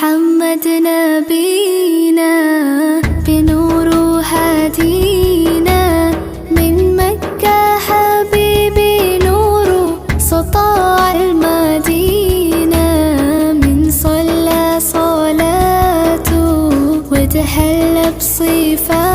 محمد نبينا بنور هدينا، من مكة حبيبي نور سطاع المدينة، من صلى صلاته وتحلى بصفاته